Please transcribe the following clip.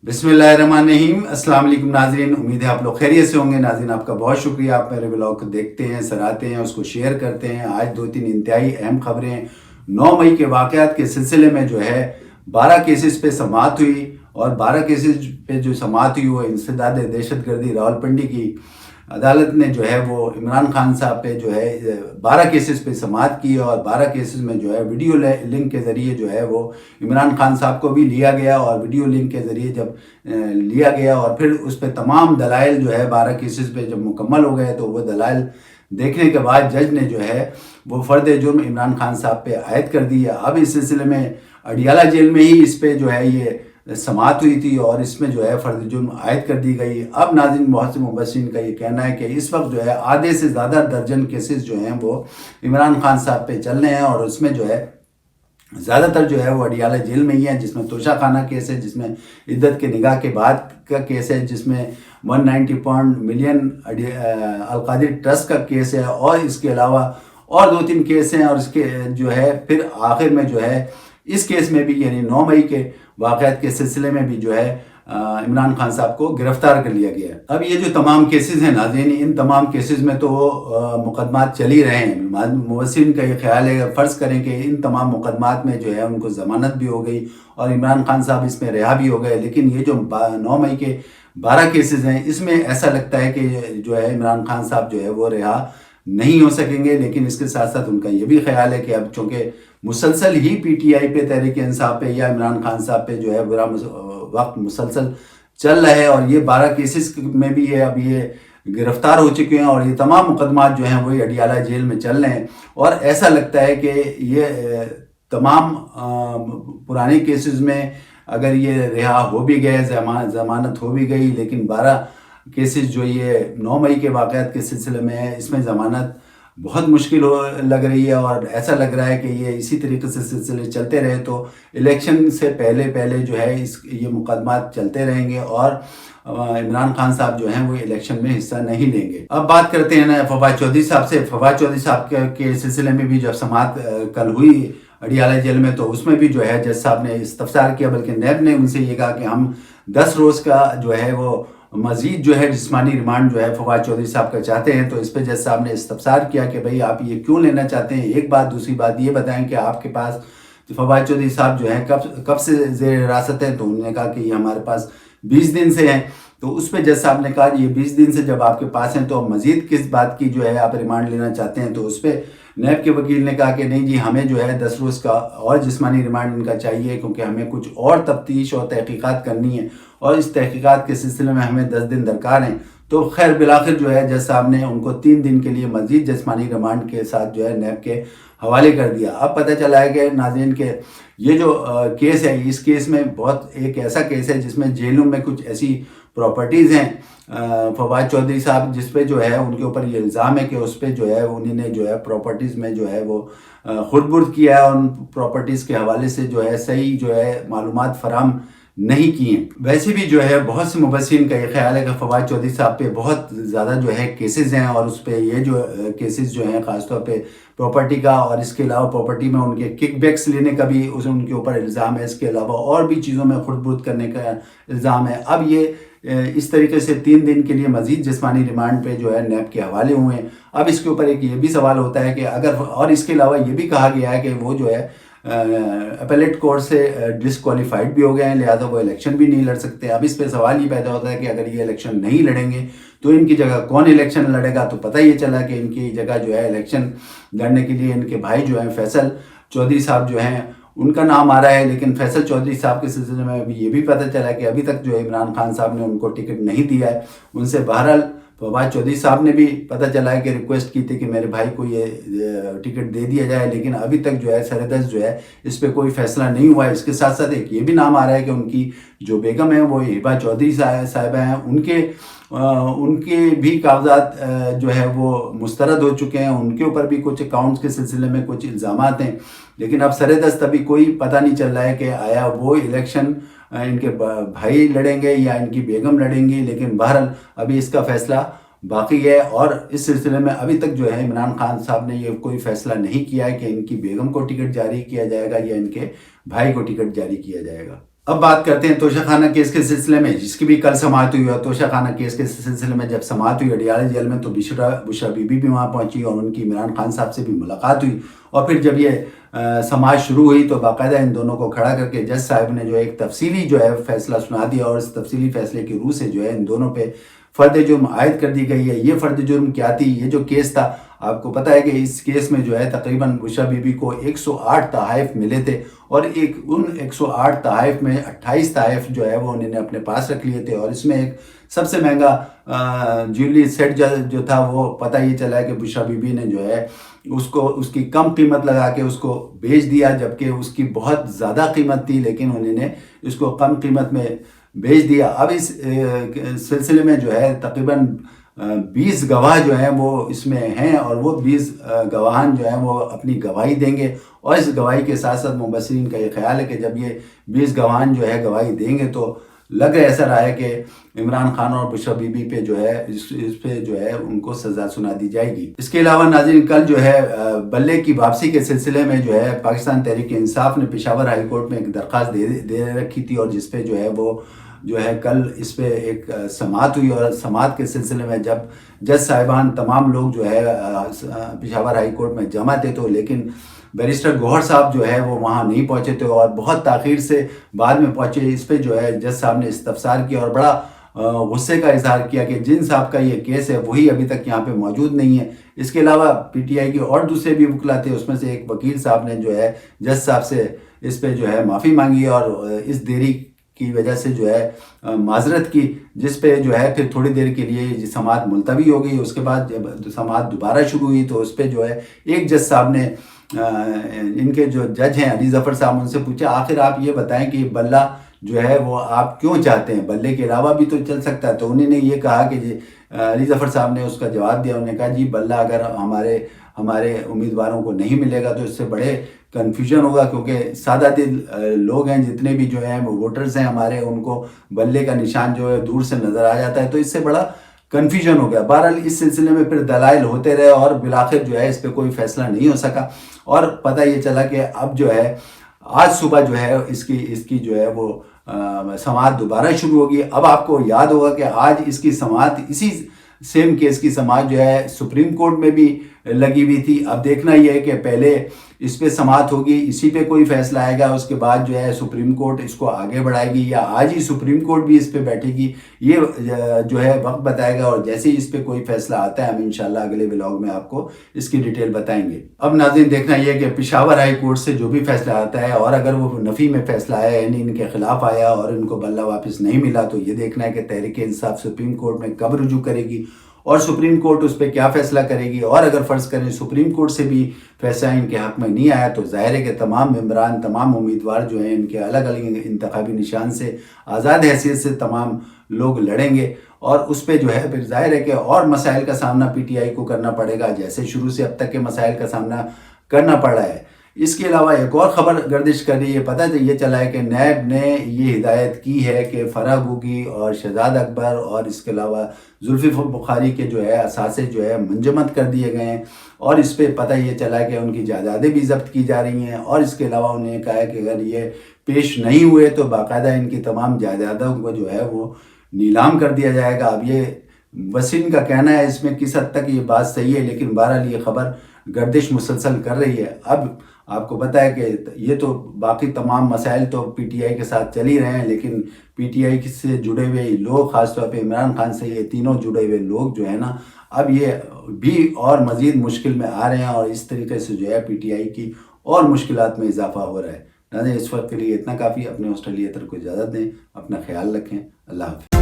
बिस्मिल्लाहिर्रहमानिर्रहीम। अस्सलाम वालेकुम नाज़रीन, उम्मीद है आप लोग खैरियत से होंगे। नाज़रीन, आपका बहुत शुक्रिया, आप मेरे ब्लॉग को देखते हैं, सराहते हैं, उसको शेयर करते हैं। आज 2-3 इंतहाई अहम खबरें 9 मई के वाक़यात के सिलसिले में जो है 12 केसेस पे समाअत हुई, और 12 केसेस पे जो समाअत हुई वो इंसदाद दहशतगर्दी रावलपिंडी की अदालत ने जो है वो इमरान खान साहब पे जो है 12 केसेस पे समाअत की, और 12 केसेस में जो है वीडियो लिंक के ज़रिए जो है वो इमरान खान साहब को भी लिया गया, और वीडियो लिंक के ज़रिए जब लिया गया और फिर उस पर तमाम दलाइल जो है 12 केसेस पे जब मुकम्मल हो गए तो वो दलाइल देखने के बाद जज ने जो है वो फ़र्द जुर्म इमरान खान साहब पे आयद कर दी है। अब इस सिलसिले में अडियाला जेल में ही इस पे जो है ये समाअत हुई थी और इसमें जो है फ़र्द जुर्म आयद कर दी गई। अब नाज़रीन, बहुत से मुबस्सिरीन का ये कहना है कि इस वक्त जो है आधे से ज़्यादा दर्जन केसेस जो हैं वो इमरान खान साहब पे चल रहे हैं, और उसमें जो है ज़्यादातर जो है वो अडियाला जेल में ही है, जिसमें तोशा खाना केस है, जिसमें इद्दत के निगाह के बाद का केस है, जिसमें 190 मिलियन अलकादिर ट्रस्ट का केस है, और इसके अलावा और 2-3 केस हैं। और इसके जो है फिर आखिर में जो है इस केस में भी यानी 9 मई के वाक़यात के सिलसिले में भी जो है इमरान खान साहब को गिरफ़्तार कर लिया गया है। अब ये जो तमाम केसेस हैं नाज़रीन, इन तमाम केसेस में तो मुकदमात चल ही रहे हैं। मुवस्सिरीन का ये ख्याल है, फ़र्ज़ करें कि इन तमाम मुकदमात में जो है उनको ज़मानत भी हो गई और इमरान खान साहब इसमें रिहा भी हो गए, लेकिन ये जो 9 मई के 12 केसेस हैं इसमें ऐसा लगता है कि जो है इमरान खान साहब जो है वो रिहा नहीं हो सकेंगे। लेकिन इसके साथ साथ उनका ये भी ख्याल है कि अब चूँकि मुसलसल ही PTI पे, तहरीक इंसाफ पे या इमरान खान साहब पे जो है बुरा वक्त मुसलसल चल रहा है, और ये 12 केसेस में भी ये अब ये गिरफ्तार हो चुके हैं, और ये तमाम मुकदमात जो हैं वही अडियाला जेल में चल रहे हैं। और ऐसा लगता है कि ये तमाम पुराने केसेस में अगर ये रिहा हो भी गए, ज़मानत हो भी गई, लेकिन 12 केसेस जो ये 9 मई के वाक़यात के सिलसिले में है, इसमें ज़मानत बहुत मुश्किल लग रही है। और ऐसा लग रहा है कि ये इसी तरीके से सिलसिले चलते रहे तो इलेक्शन से पहले जो है ये मुकदमात चलते रहेंगे, और इमरान खान साहब जो हैं वो इलेक्शन में हिस्सा नहीं लेंगे। अब बात करते हैं ना फवाद चौधरी साहब से। फवाद चौधरी साहब के सिलसिले में भी जब समाअत कल हुई अडियाला जेल में, तो उसमें भी जो है जज साहब ने इस्तफसार किया, बल्कि नैब ने उनसे ये कहा कि हम 10 रोज़ का जो है वो मज़ीद जो है जिस्मानी रिमांड जो है फवाद चौधरी साहब का चाहते हैं। तो इस पर जज साहब ने इस्तफसार किया कि भाई आप ये क्यों लेना चाहते हैं, एक बात। दूसरी बात ये बताएं कि आपके पास फवाद चौधरी साहब जो हैं कब से ज़ेर हिरासत है। तो उन्होंने कहा कि ये हमारे पास 20 दिन से हैं। तो उस पर जज साहब ने कहा ये 20 दिन से जब आपके पास हैं तो मज़ीद किस बात की जो है आप रिमांड लेना चाहते हैं। तो उस पर नैब के वकील ने कहा कि नहीं जी, हमें जो है 10 रोज़ का और जिस्मानी रिमांड इनका चाहिए, क्योंकि हमें कुछ और तफ्तीश और तहकीकात करनी है, और इस तहकीकात के सिलसिले में हमें 10 दिन दरकार हैं। तो खैर बिलाखिर जो है जज साहब ने उनको 3 दिन के लिए मज़ीद जिस्मानी रिमांड के साथ जो है नैब के हवाले कर दिया। अब पता चला है कि नाज़रीन के ये जो केस है, इस केस में बहुत एक ऐसा केस है जिसमें जेलों में कुछ ऐसी प्रॉपर्टीज़ हैं फवाद चौधरी साहब, जिस पे जो है उनके ऊपर ये इल्ज़ाम है कि उस पर जो है उन्होंने जो है प्रॉपर्टीज़ में जो है वो खुर्द-बुर्द किया है, और उन प्रॉपर्टीज़ के हवाले से जो है सही जो है मालूमात फराहम नहीं किए। वैसे भी जो है बहुत से मुबस्सिरीन का ये ख्याल है कि फवाद चौधरी साहब पे बहुत ज़्यादा जो है केसेस हैं, और उस पर ये जो केसेस जो हैं ख़ासतौर पे प्रॉपर्टी का, और इसके अलावा प्रॉपर्टी में उनके किकबैक्स लेने का भी उनके ऊपर इल्ज़ाम है। इसके अलावा और भी चीज़ों में खुर्द-बुर्द करने का इल्ज़ाम है। अब ये इस तरीके से 3 दिन के लिए मज़ीद जिस्मानी रिमांड पे जो है नैब के हवाले हुए हैं। अब इसके ऊपर एक ये भी सवाल होता है कि अगर, और इसके अलावा ये भी कहा गया है कि वो जो है अपीलेट कोर्ट से डिसक्वालीफाइड भी हो गए हैं, लिहाजा वो इलेक्शन भी नहीं लड़ सकते। अब इस पे सवाल ये पैदा होता है कि अगर ये इलेक्शन नहीं लड़ेंगे तो इनकी जगह कौन इलेक्शन लड़ेगा। तो पता ये चला कि इनकी जगह जो है इलेक्शन लड़ने के लिए इनके भाई जो हैं फैसल चौधरी साहब जो हैं उनका नाम आ रहा है। लेकिन फैसल चौधरी साहब के सिलसिले में अभी ये भी पता चला है कि अभी तक जो है इमरान खान साहब ने उनको टिकट नहीं दिया है उनसे। बहरहाल फवाद चौधरी साहब ने भी पता चला है कि रिक्वेस्ट की थी कि मेरे भाई को ये टिकट दे दिया जाए, लेकिन अभी तक जो है सरदस्त जो है इस पर कोई फैसला नहीं हुआ है। इसके साथ साथ एक ये भी नाम आ रहा है कि उनकी जो बेगम है वो हिबा चौधरी साहिबा हैं, उनके भी कागजात जो है वो मुस्तरद हो चुके हैं। उनके ऊपर भी कुछ अकाउंट्स के सिलसिले में कुछ इल्ज़ामात हैं, लेकिन अब सरदस्त अभी कोई पता नहीं चल रहा है कि आया वो इलेक्शन इनके भाई लड़ेंगे या इनकी बेगम लड़ेंगी। लेकिन बहरहाल अभी इसका फ़ैसला बाकी है, और इस सिलसिले में अभी तक जो है इमरान खान साहब ने ये कोई फ़ैसला नहीं किया है कि इनकी बेगम को टिकट जारी किया जाएगा या इनके भाई को टिकट जारी किया जाएगा। اب بات کرتے ہیں توشہ خانہ کیس کے سلسلے میں، جس کی بھی کل سماعت ہوئی، اور توشہ خانہ کیس کے سلسلے میں جب سماعت ہوئی اڈیالہ جیل میں، تو بشرا بی بی بھی وہاں پہنچی اور ان کی عمران خان صاحب سے بھی ملاقات ہوئی، اور پھر جب یہ سماعت شروع ہوئی تو باقاعدہ ان دونوں کو کھڑا کر کے جج صاحب نے جو ایک تفصیلی جو ہے فیصلہ سنا دیا، اور اس تفصیلی فیصلے کی روح سے جو ہے ان دونوں پہ فرد جرم عائد کر دی گئی ہے۔ یہ فرد جرم کیا تھی؟ یہ جو کیس تھا، آپ کو پتہ ہے کہ اس کیس میں جو ہے تقریباً بشرا بی بی کو 108 تحائف ملے تھے، اور ان 108 تحائف میں 28 تحائف جو ہے وہ انہوں نے اپنے پاس رکھ لیے تھے، اور اس میں ایک سب سے مہنگا جیولری سیٹ جو تھا وہ پتہ یہ چلا ہے کہ بشرا بی بی نے جو ہے اس کی کم قیمت لگا کے اس کو بیچ دیا، جبکہ اس کی بہت زیادہ قیمت تھی، لیکن انہوں نے اس کو کم قیمت میں بیچ دیا۔ اب اس سلسلے میں جو ہے تقریباً 20 گواہ جو ہیں وہ اس میں ہیں، اور وہ 20 گواہان جو ہیں وہ اپنی گواہی دیں گے، اور اس گواہی کے ساتھ ساتھ مبصرین کا یہ خیال ہے کہ جب یہ 20 گواہان جو ہے گواہی دیں گے تو لگ ایسا رہا ہے کہ عمران خان اور بشرا بی بی پہ جو ہے اس پہ جو ہے ان کو سزا سنا دی جائے گی۔ اس کے علاوہ ناظرین، کل جو ہے بلے کی واپسی کے سلسلے میں جو ہے پاکستان تحریک انصاف نے پشاور ہائی کورٹ میں ایک درخواست دے رکھی تھی، اور جس پہ جو ہے وہ جو ہے کل اس پہ ایک سماعت ہوئی، اور سماعت کے سلسلے میں جب جج صاحبان تمام لوگ جو ہے پشاور ہائی کورٹ میں جمع تھے، تو لیکن بیرسٹر گوہر صاحب جو ہے وہ وہاں نہیں پہنچے تھے، اور بہت تاخیر سے بعد میں پہنچے۔ اس پہ جو ہے جج صاحب نے استفسار کیا اور بڑا غصے کا اظہار کیا کہ جن صاحب کا یہ کیس ہے وہی ابھی تک یہاں پہ موجود نہیں ہے۔ اس کے علاوہ پی ٹی آئی کے اور دوسرے بھی وکلا تھے، اس میں سے ایک وکیل صاحب نے جو ہے جج صاحب سے اس پہ جو ہے معافی مانگی، اور اس دیری کی وجہ سے جو ہے معذرت کی، جس پہ جو ہے پھر تھوڑی دیر کے لیے سماعت ملتوی ہو گئی۔ اس کے بعد جب سماعت دوبارہ شروع ہوئی تو اس پہ جو ہے ایک جج صاحب نے ان کے جو جج ہیں علی ظفر صاحب، ان سے پوچھا آخر آپ یہ بتائیں کہ بلہ جو ہے وہ آپ کیوں چاہتے ہیں، بلے کے علاوہ بھی تو چل سکتا ہے؟ تو انہوں نے یہ کہا کہ علی ظفر صاحب نے اس کا جواب دیا، انہوں نے کہا جی بلہ اگر ہمارے امیدواروں کو نہیں ملے گا تو اس سے بڑے کنفیوژن ہوگا، کیونکہ سادہ دل لوگ ہیں جتنے بھی جو ہیں ووٹرز ہیں ہمارے، ان کو بلے کا نشان جو ہے دور سے نظر آ جاتا ہے، تو اس سے بڑا کنفیوژن ہو گیا۔ بہرحال اس سلسلے میں پھر دلائل ہوتے رہے، اور بالآخر جو ہے اس پہ کوئی فیصلہ نہیں ہو سکا، اور پتہ یہ چلا کہ اب جو ہے آج صبح جو ہے اس کی جو ہے وہ سماعت دوبارہ شروع ہوگی۔ اب آپ کو یاد ہوگا کہ آج اس کی سماعت، اسی سیم کیس کی سماعت جو ہے سپریم کورٹ میں بھی لگی ہوئی تھی۔ اب دیکھنا یہ ہے کہ پہلے اس پہ سماعت ہوگی، اسی پہ کوئی فیصلہ آئے گا، اس کے بعد جو ہے سپریم کورٹ اس کو آگے بڑھائے گی، یا آج ہی سپریم کورٹ بھی اس پہ بیٹھے گی، یہ جو ہے وقت بتائے گا، اور جیسے ہی اس پہ کوئی فیصلہ آتا ہے ہم انشاءاللہ اگلے ولاگ میں آپ کو اس کی ڈیٹیل بتائیں گے۔ اب ناظرین دیکھنا یہ ہے کہ پشاور ہائی کورٹ سے جو بھی فیصلہ آتا ہے، اور اگر وہ نفی میں فیصلہ آیا یعنی ان کے خلاف آیا اور ان کو بلہ واپس نہیں ملا، تو یہ دیکھنا ہے کہ تحریک انصاف سپریم کورٹ میں کب رجوع کرے گی، اور سپریم کورٹ اس پہ کیا فیصلہ کرے گی۔ اور اگر فرض کریں سپریم کورٹ سے بھی فیصلہ ان کے حق میں نہیں آیا، تو ظاہر ہے کہ تمام ممبران، تمام امیدوار جو ہیں ان کے الگ الگ انتخابی نشان سے آزاد حیثیت سے تمام لوگ لڑیں گے، اور اس پہ جو ہے پھر ظاہر ہے کہ اور مسائل کا سامنا پی ٹی آئی کو کرنا پڑے گا، جیسے شروع سے اب تک کے مسائل کا سامنا کرنا پڑ رہا ہے۔ اس کے علاوہ ایک اور خبر گردش کر رہی ہے، پتہ یہ چلا ہے کہ نیب نے یہ ہدایت کی ہے کہ فرح گوگی اور شہزاد اکبر اور اس کے علاوہ ذوالفقار بخاری کے جو ہے اثاثے جو ہے منجمد کر دیے گئے ہیں، اور اس پہ پتہ یہ چلا ہے کہ ان کی جائیدادیں بھی ضبط کی جا رہی ہیں، اور اس کے علاوہ انہوں نے کہا ہے کہ اگر یہ پیش نہیں ہوئے تو باقاعدہ ان کی تمام جائیدادوں کو جو ہے وہ نیلام کر دیا جائے گا۔ اب یہ وسیم کا کہنا ہے، اس میں کس حد تک یہ بات صحیح ہے، لیکن بہرحال یہ خبر گردش مسلسل کر رہی ہے۔ اب آپ کو پتہ ہے کہ یہ تو باقی تمام مسائل تو پی ٹی آئی کے ساتھ چل ہی رہے ہیں، لیکن پی ٹی آئی سے جڑے ہوئے لوگ، خاص طور پہ عمران خان سے یہ تینوں جڑے ہوئے لوگ جو ہیں نا، اب یہ بھی اور مزید مشکل میں آ رہے ہیں، اور اس طریقے سے جو ہے پی ٹی آئی کی اور مشکلات میں اضافہ ہو رہا ہے۔ اس وقت کے لیے اتنا کافی، اپنے ہوسٹ علی اطہر کو اجازت دیں، اپنا خیال رکھیں، اللہ حافظ۔